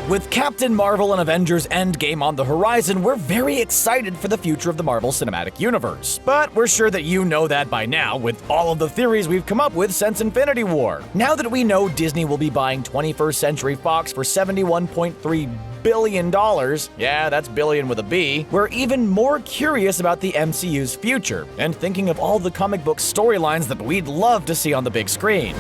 With Captain Marvel and Avengers Endgame on the horizon, we're very excited for the future of the Marvel Cinematic Universe. But we're sure that you know that by now, with all of the theories we've come up with since Infinity War. Now that we know Disney will be buying 21st Century Fox for $71.3 billion, yeah, that's billion with a B, we're even more curious about the MCU's future, and thinking of all the comic book storylines that we'd love to see on the big screen.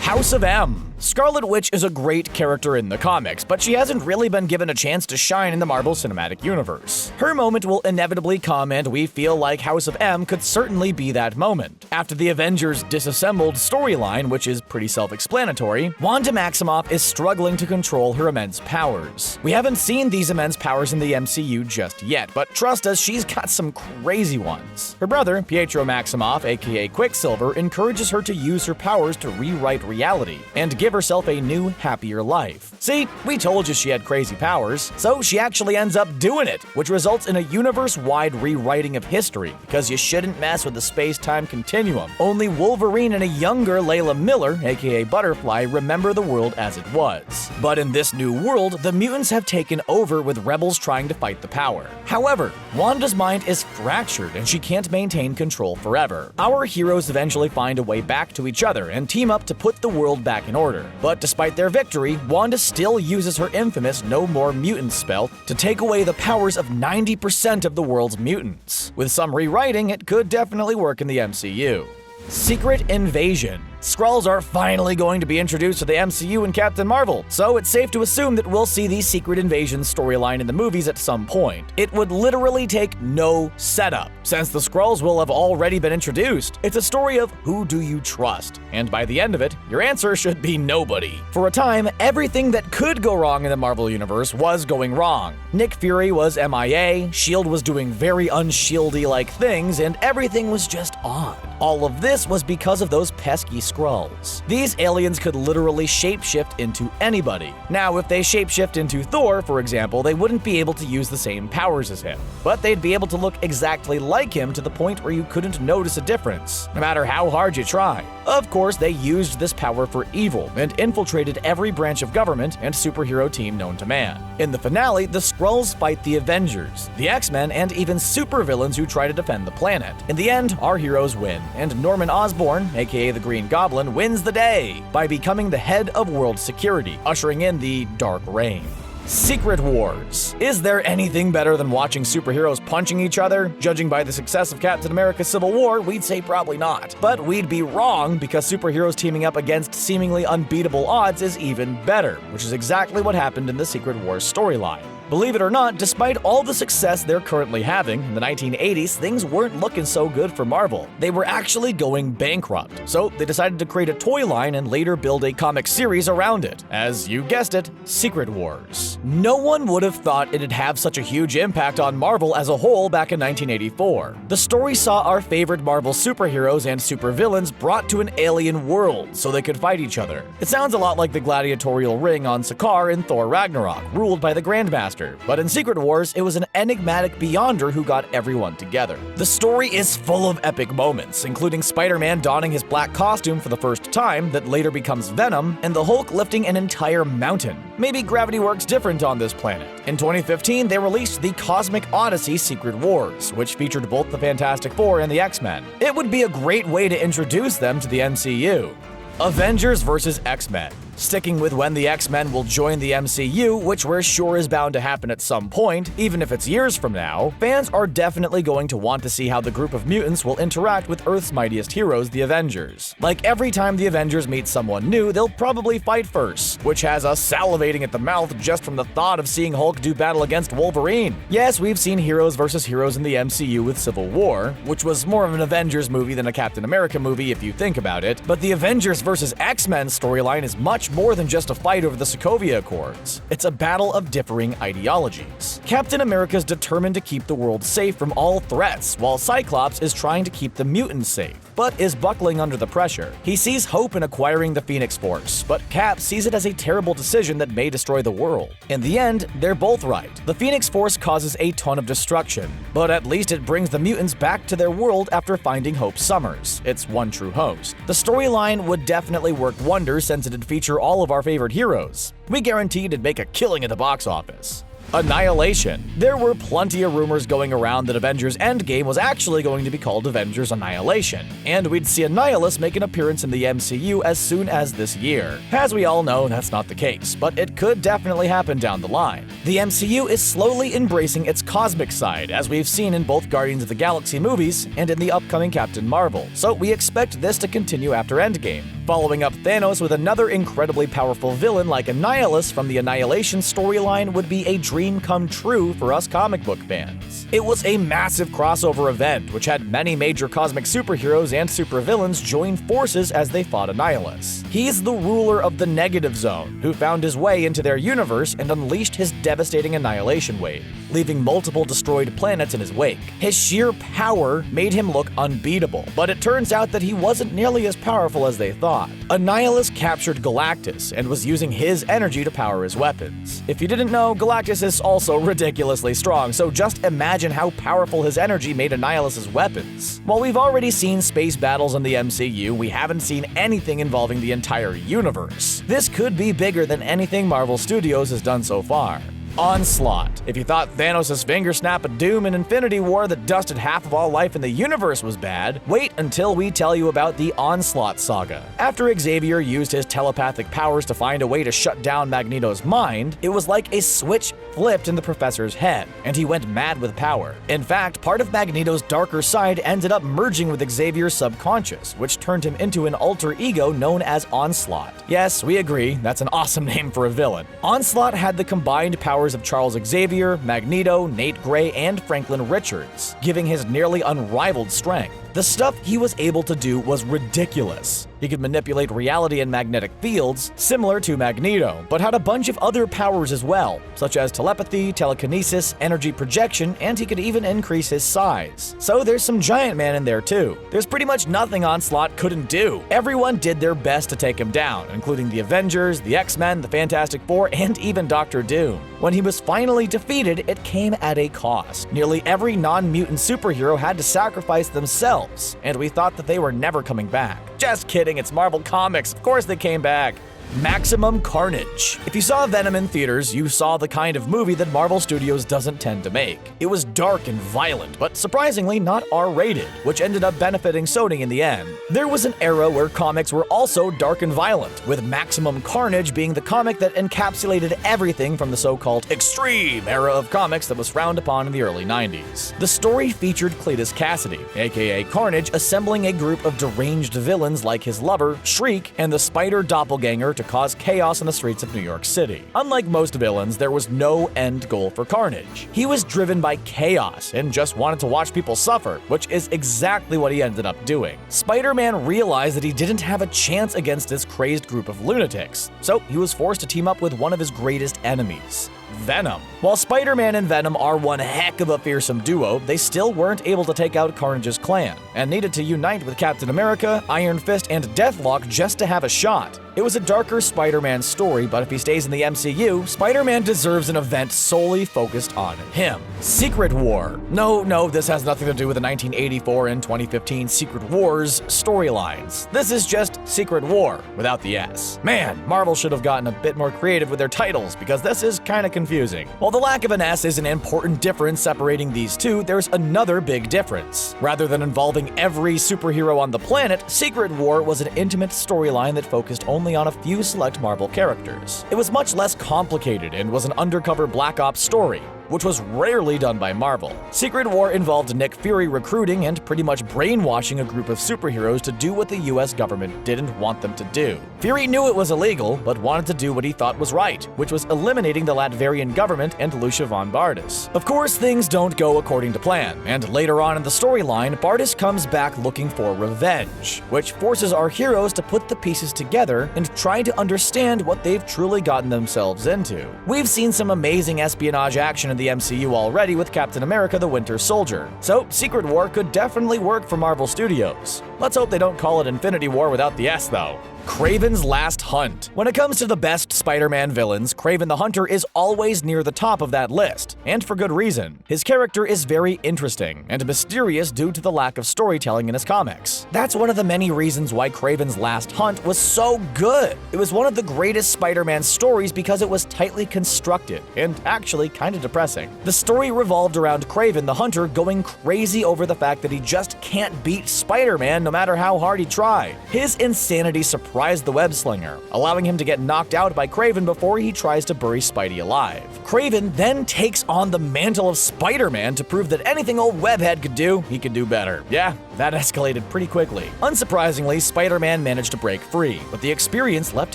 House of M. Scarlet Witch is a great character in the comics, but she hasn't really been given a chance to shine in the Marvel Cinematic Universe. Her moment will inevitably come, and we feel like House of M could certainly be that moment. After the Avengers Disassembled storyline, which is pretty self-explanatory, Wanda Maximoff is struggling to control her immense powers. We haven't seen these immense powers in the MCU just yet, but trust us, she's got some crazy ones. Her brother, Pietro Maximoff, aka Quicksilver, encourages her to use her powers to rewrite reality and give herself a new, happier life. See, we told you she had crazy powers, so she actually ends up doing it, which results in a universe-wide rewriting of history, because you shouldn't mess with the space-time continuum. Only Wolverine and a younger Layla Miller, aka Butterfly, remember the world as it was. But in this new world, the mutants have taken over, with rebels trying to fight the power. However, Wanda's mind is fractured and she can't maintain control forever. Our heroes eventually find a way back to each other and team up to put the world back in order. But despite their victory, Wanda still uses her infamous No More Mutants spell to take away the powers of 90% of the world's mutants. With some rewriting, it could definitely work in the MCU. Secret Invasion. Skrulls are finally going to be introduced to the MCU in Captain Marvel, so it's safe to assume that we'll see the Secret Invasion storyline in the movies at some point. It would literally take no setup, since the Skrulls will have already been introduced. It's a story of who do you trust, and by the end of it, your answer should be nobody. For a time, everything that could go wrong in the Marvel Universe was going wrong. Nick Fury was MIA, S.H.I.E.L.D. was doing very un-Shieldy-like things, and everything was just odd. All of this was because of those pesky Skrulls. These aliens could literally shapeshift into anybody. Now, if they shapeshift into Thor, for example, they wouldn't be able to use the same powers as him. But they'd be able to look exactly like him to the point where you couldn't notice a difference, no matter how hard you try. Of course, they used this power for evil and infiltrated every branch of government and superhero team known to man. In the finale, the Skrulls fight the Avengers, the X-Men, and even supervillains who try to defend the planet. In the end, our heroes win, and Norman Osborn, aka the Green Goblin, wins the day by becoming the head of world security, ushering in the Dark Reign. Secret Wars. Is there anything better than watching superheroes punching each other? Judging by the success of Captain America Civil War, we'd say probably not. But we'd be wrong, because superheroes teaming up against seemingly unbeatable odds is even better, which is exactly what happened in the Secret Wars storyline. Believe it or not, despite all the success they're currently having, in the 1980s, things weren't looking so good for Marvel. They were actually going bankrupt, so they decided to create a toy line and later build a comic series around it. As you guessed it, Secret Wars. No one would have thought it'd have such a huge impact on Marvel as a whole back in 1984. The story saw our favorite Marvel superheroes and supervillains brought to an alien world so they could fight each other. It sounds a lot like the gladiatorial ring on Sakaar in Thor Ragnarok, ruled by the Grandmaster. But in Secret Wars, it was an enigmatic Beyonder who got everyone together. The story is full of epic moments, including Spider-Man donning his black costume for the first time that later becomes Venom, and the Hulk lifting an entire mountain. Maybe gravity works different on this planet. In 2015, they released the Cosmic Odyssey Secret Wars, which featured both the Fantastic Four and the X-Men. It would be a great way to introduce them to the MCU. Avengers vs. X-Men. Sticking with when the X-Men will join the MCU, which we're sure is bound to happen at some point, even if it's years from now, fans are definitely going to want to see how the group of mutants will interact with Earth's mightiest heroes, the Avengers. Like every time the Avengers meet someone new, they'll probably fight first, which has us salivating at the mouth just from the thought of seeing Hulk do battle against Wolverine. Yes, we've seen heroes versus heroes in the MCU with Civil War, which was more of an Avengers movie than a Captain America movie if you think about it, but the Avengers vs. X-Men storyline is much more than just a fight over the Sokovia Accords. It's a battle of differing ideologies. Captain America's determined to keep the world safe from all threats, while Cyclops is trying to keep the mutants safe. but is buckling under the pressure. He sees hope in acquiring the Phoenix Force, but Cap sees it as a terrible decision that may destroy the world. In the end, they're both right. The Phoenix Force causes a ton of destruction, but at least it brings the mutants back to their world after finding Hope Summers, its one true host. The storyline would definitely work wonders since it'd feature all of our favorite heroes. We guaranteed it'd make a killing at the box office. Annihilation. There were plenty of rumors going around that Avengers Endgame was actually going to be called Avengers Annihilation, and we'd see Annihilus make an appearance in the MCU as soon as this year. As we all know, that's not the case, but it could definitely happen down the line. The MCU is slowly embracing its cosmic side, as we've seen in both Guardians of the Galaxy movies and in the upcoming Captain Marvel, so we expect this to continue after Endgame. Following up Thanos with another incredibly powerful villain like Annihilus from the Annihilation storyline would be a dream come true for us comic book fans. It was a massive crossover event, which had many major cosmic superheroes and supervillains join forces as they fought Annihilus. He's the ruler of the Negative Zone, who found his way into their universe and unleashed his devastating annihilation wave, leaving multiple destroyed planets in his wake. His sheer power made him look unbeatable, but it turns out that he wasn't nearly as powerful as they thought. Annihilus captured Galactus and was using his energy to power his weapons. If you didn't know, Galactus is also ridiculously strong, so just imagine how powerful his energy made Annihilus's weapons. While we've already seen space battles in the MCU, we haven't seen anything involving the entire universe. This could be bigger than anything Marvel Studios has done so far. Onslaught. If you thought Thanos' finger snap of doom in Infinity War that dusted half of all life in the universe was bad, wait until we tell you about the Onslaught saga. After Xavier used his telepathic powers to find a way to shut down Magneto's mind, it was like a switch flipped in the professor's head, and he went mad with power. In fact, part of Magneto's darker side ended up merging with Xavier's subconscious, which turned him into an alter ego known as Onslaught. Yes, we agree, that's an awesome name for a villain. Onslaught had the combined powers of Charles Xavier, Magneto, Nate Gray, and Franklin Richards, giving his nearly unrivaled strength. The stuff he was able to do was ridiculous. He could manipulate reality and magnetic fields, similar to Magneto, but had a bunch of other powers as well, such as telepathy, telekinesis, energy projection, and he could even increase his size. So there's some Giant Man in there too. There's pretty much nothing Onslaught couldn't do. Everyone did their best to take him down, including the Avengers, the X-Men, the Fantastic Four, and even Doctor Doom. When he was finally defeated, it came at a cost. Nearly every non-mutant superhero had to sacrifice themselves, and we thought that they were never coming back. Just kidding, it's Marvel Comics, of course they came back. Maximum Carnage. If you saw Venom in theaters, you saw the kind of movie that Marvel Studios doesn't tend to make. It was dark and violent, but surprisingly not R-rated, which ended up benefiting Sony in the end. There was an era where comics were also dark and violent, with Maximum Carnage being the comic that encapsulated everything from the so-called extreme era of comics that was frowned upon in the early 90s. The story featured Cletus Cassidy, aka Carnage, assembling a group of deranged villains like his lover, Shriek, and the Spider Doppelganger to cause chaos in the streets of New York City. Unlike most villains, there was no end goal for Carnage. He was driven by chaos and just wanted to watch people suffer, which is exactly what he ended up doing. Spider-Man realized that he didn't have a chance against this crazed group of lunatics, so he was forced to team up with one of his greatest enemies, Venom. While Spider-Man and Venom are one heck of a fearsome duo, they still weren't able to take out Carnage's clan, and needed to unite with Captain America, Iron Fist, and Deathlock just to have a shot. It was a darker Spider-Man story, but if he stays in the MCU, Spider-Man deserves an event solely focused on him. Secret War. No, this has nothing to do with the 1984 and 2015 Secret Wars storylines. This is just Secret War, without the S. Man, Marvel should have gotten a bit more creative with their titles, because this is kinda confusing. While the lack of an S is an important difference separating these two, there's another big difference. Rather than involving every superhero on the planet, Secret War was an intimate storyline that focused only on a few select Marvel characters. It was much less complicated and was an undercover Black Ops story, which was rarely done by Marvel. Secret War involved Nick Fury recruiting and pretty much brainwashing a group of superheroes to do what the US government didn't want them to do. Fury knew it was illegal, but wanted to do what he thought was right, which was eliminating the Latvian government and Lucia von Bardas. Of course, things don't go according to plan, and later on in the storyline, Bardas comes back looking for revenge, which forces our heroes to put the pieces together and try to understand what they've truly gotten themselves into. We've seen some amazing espionage action in in the MCU already with Captain America the Winter Soldier, so Secret War could definitely work for Marvel Studios. Let's hope they don't call it Infinity War without the S, though. Kraven's Last Hunt. When it comes to the best Spider-Man villains, Kraven the Hunter is always near the top of that list, and for good reason. His character is very interesting and mysterious due to the lack of storytelling in his comics. That's one of the many reasons why Kraven's Last Hunt was so good. It was one of the greatest Spider-Man stories because it was tightly constructed and actually kind of depressing. The story revolved around Kraven the Hunter going crazy over the fact that he just can't beat Spider-Man no matter how hard he tried. His insanity surprised the web-slinger, allowing him to get knocked out by Kraven before he tries to bury Spidey alive. Kraven then takes on the mantle of Spider-Man to prove that anything old Webhead could do, he could do better. Yeah, that escalated pretty quickly. Unsurprisingly, Spider-Man managed to break free, but the experience left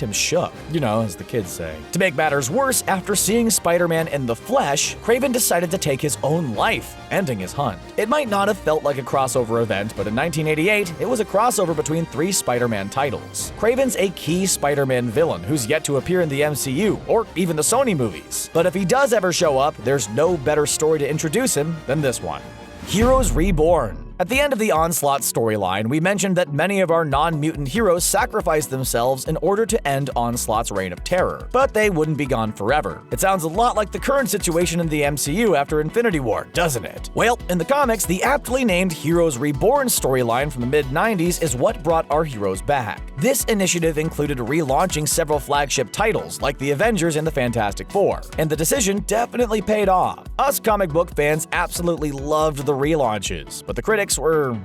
him shook, as the kids say. To make matters worse, after seeing Spider-Man in the flesh, Kraven decided to take his own life, ending his hunt. It might not have felt like a crossover event, but in 1988, it was a crossover between 3 Spider-Man titles. Kraven's a key Spider-Man villain who's yet to appear in the MCU, or even the Sony movies. But if he does ever show up, there's no better story to introduce him than this one. Heroes Reborn. At the end of the Onslaught storyline, we mentioned that many of our non-mutant heroes sacrificed themselves in order to end Onslaught's reign of terror, but they wouldn't be gone forever. It sounds a lot like the current situation in the MCU after Infinity War, doesn't it? Well, in the comics, the aptly named Heroes Reborn storyline from the mid-90s is what brought our heroes back. This initiative included relaunching several flagship titles, like the Avengers and the Fantastic Four, and the decision definitely paid off. Us comic book fans absolutely loved the relaunches, but the critics were,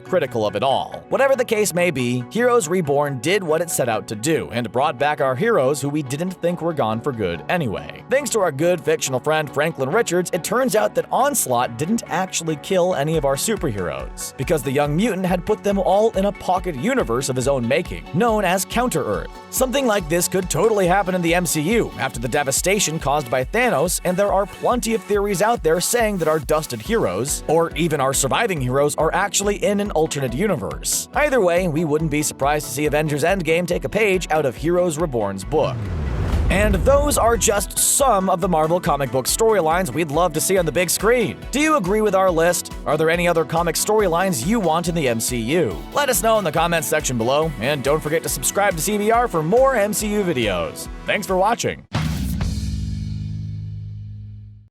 critical of it all. Whatever the case may be, Heroes Reborn did what it set out to do, and brought back our heroes who we didn't think were gone for good anyway. Thanks to our good fictional friend Franklin Richards, it turns out that Onslaught didn't actually kill any of our superheroes, because the young mutant had put them all in a pocket universe of his own making, known as Counter-Earth. Something like this could totally happen in the MCU after the devastation caused by Thanos, and there are plenty of theories out there saying that our dusted heroes, or even our surviving heroes, are actually in an alternate universe. Either way, we wouldn't be surprised to see Avengers Endgame take a page out of Heroes Reborn's book. And those are just some of the Marvel comic book storylines we'd love to see on the big screen. Do you agree with our list? Are there any other comic storylines you want in the MCU? Let us know in the comments section below, and don't forget to subscribe to CBR for more MCU videos. Thanks for watching.